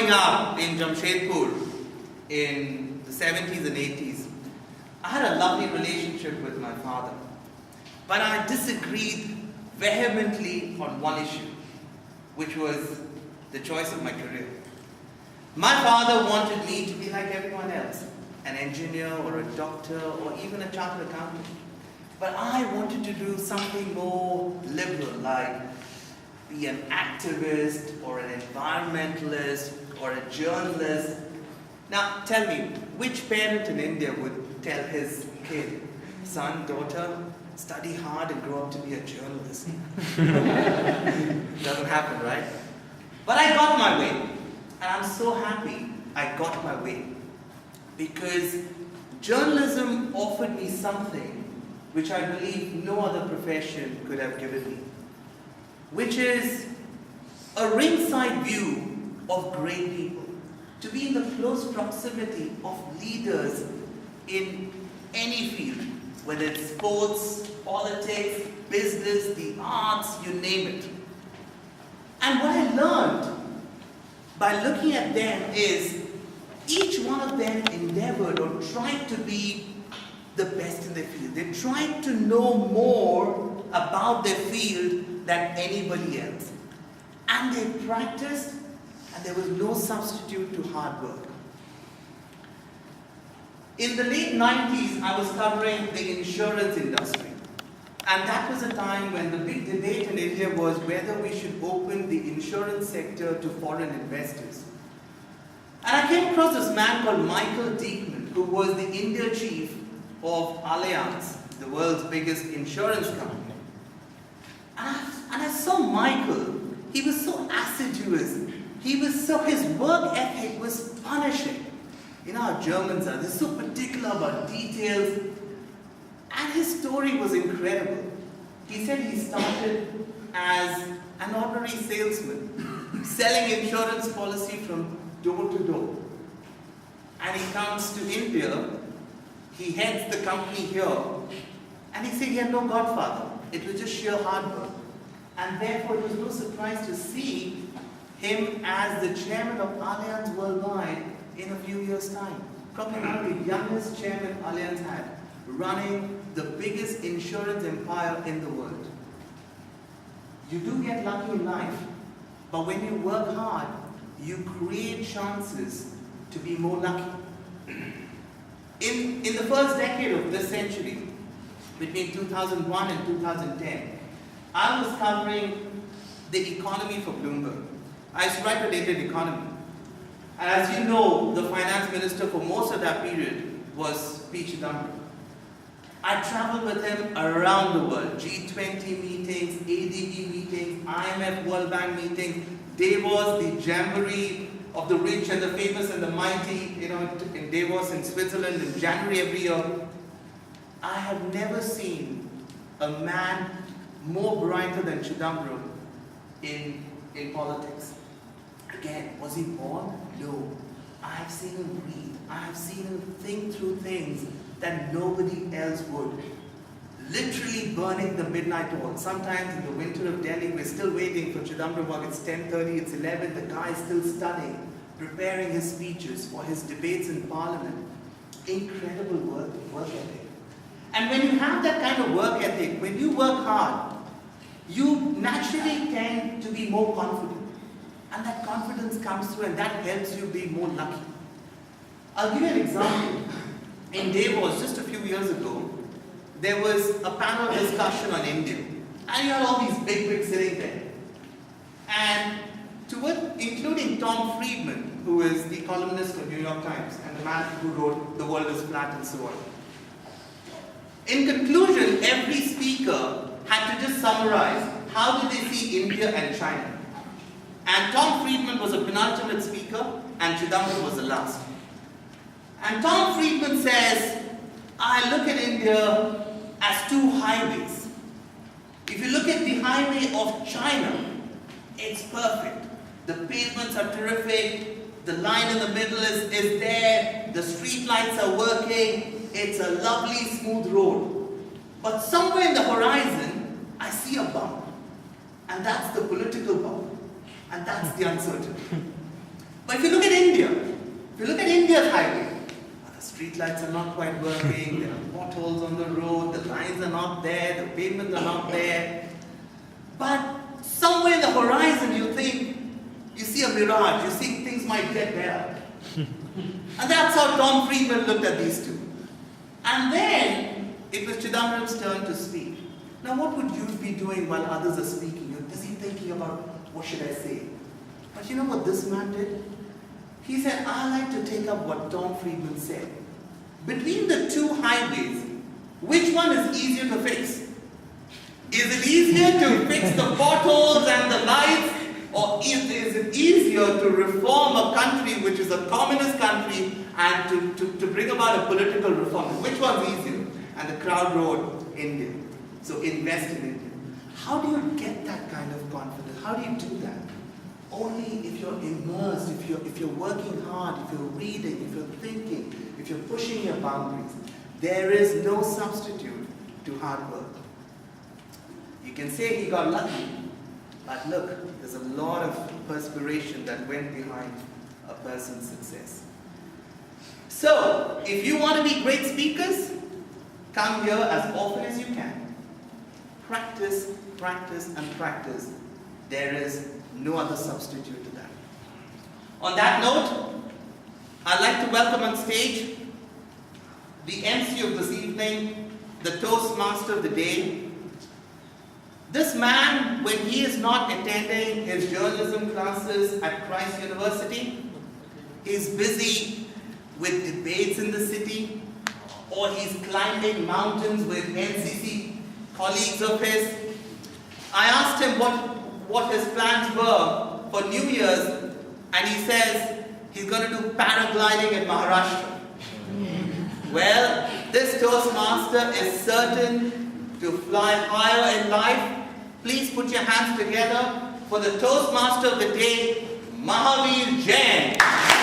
growing up in Jamshedpur in the 70s and 80s, I had a lovely relationship with my father. But I disagreed vehemently on one issue, which was the choice of my career. My father wanted me to be like everyone else, an engineer or a doctor or even a chartered accountant. But I wanted to do something more liberal, like be an activist or an environmentalist or a journalist. Now tell me, which parent in India would tell his kid, son, daughter, study hard and grow up to be a journalist? Doesn't happen, right? But I got my way, and I'm so happy I got my way, because journalism offered me something which I believe no other profession could have given me, which is a ringside view of great people, to be in the close proximity of leaders in any field, whether it's sports, politics, business, the arts, you name it. And what I learned by looking at them is each one of them endeavored or tried to be the best in their field. They tried to know more about their field than anybody else. And they practiced, and there was no substitute to hard work. In the late 90s, I was covering the insurance industry. And that was a time when the big debate in India was whether we should open the insurance sector to foreign investors. And I came across this man called Michael Diekman, who was the India chief of Allianz, the world's biggest insurance company. And I saw Michael. He was so assiduous. His work ethic was punishing. You know how Germans are, they're so particular about details. And his story was incredible. He said he started as an ordinary salesman, selling insurance policy from door to door. And he comes to India, he heads the company here, and he said he had no godfather. It was just sheer hard work. And therefore it was no surprise to see him as the chairman of Allianz Worldwide in a few years' time. Probably one of the youngest chairmen Allianz had, running the biggest insurance empire in the world. You do get lucky in life, but when you work hard, you create chances to be more lucky. In the first decade of this century, between 2001 and 2010, I was covering the economy for Bloomberg. I used to write a dated economy. And as you know, the finance minister for most of that period was P. Chidambaram. I traveled with him around the world. G20 meetings, ADB meetings, IMF World Bank meetings, Davos, the jamboree of the rich and the famous and the mighty, in Davos in Switzerland in January every year. I have never seen a man more brighter than Chidambaram in politics. Again, was he born? No. I have seen him read. I have seen him think through things that nobody else would. Literally burning the midnight oil. Sometimes in the winter of Delhi, we're still waiting for Chidambaram. It's 10:30, it's 11, the guy is still studying, preparing his speeches for his debates in Parliament. Incredible work ethic. And when you have that kind of work ethic, when you work hard, you naturally tend to be more confident. And that confidence comes through, and that helps you be more lucky. I'll give you an example. In Davos, just a few years ago, there was a panel discussion on India. And you had all these big sitting there. And including Tom Friedman, who is the columnist for New York Times, and the man who wrote The World is Flat and so on. In conclusion, every speaker had to just summarize how did they see India and China. And Tom Friedman was a penultimate speaker, and Chidambaram was the last. And Tom Friedman says, I look at India as two highways. If you look at the highway of China, it's perfect. The pavements are terrific. The line in the middle is there. The street lights are working. It's a lovely, smooth road. But somewhere in the horizon, I see a bump. And that's the political bump. And that's the uncertainty. But if you look at India, if you look at India's highway, the street lights are not quite working, there are potholes on the road, the lines are not there, the pavements are not there. But somewhere in the horizon you think, you see a mirage, you think things might get better. And that's how Tom Friedman looked at these two. And then it was Chidambaram's turn to speak. Now what would you be doing while others are speaking? You're busy thinking about, what should I say? But you know what this man did? He said, I like to take up what Tom Friedman said. Between the two highways, which one is easier to fix? Is it easier to fix the potholes and the lights? Or is it easier to reform a country which is a communist country and to bring about a political reform? Which one's easier? And the crowd wrote India. So invest in India. How do you get that kind of confidence? How do you do that? Only if you're immersed, if you're working hard, if you're reading, if you're thinking, if you're pushing your boundaries. There is no substitute to hard work. You can say he got lucky, but look, there's a lot of perspiration that went behind a person's success. So, if you want to be great speakers, come here as often as you can. Practice, practice, and practice. There is no other substitute to that. On that note, I'd like to welcome on stage the MC of this evening, the Toastmaster of the day. This man, when he is not attending his journalism classes at Christ University, is busy with debates in the city, or he's climbing mountains with NCC colleagues of his. I asked him what his plans were for New Year's, and he says he's going to do paragliding in Maharashtra. Well, this Toastmaster is certain to fly higher in life. Please put your hands together for the Toastmaster of the day, Mahavir Jain.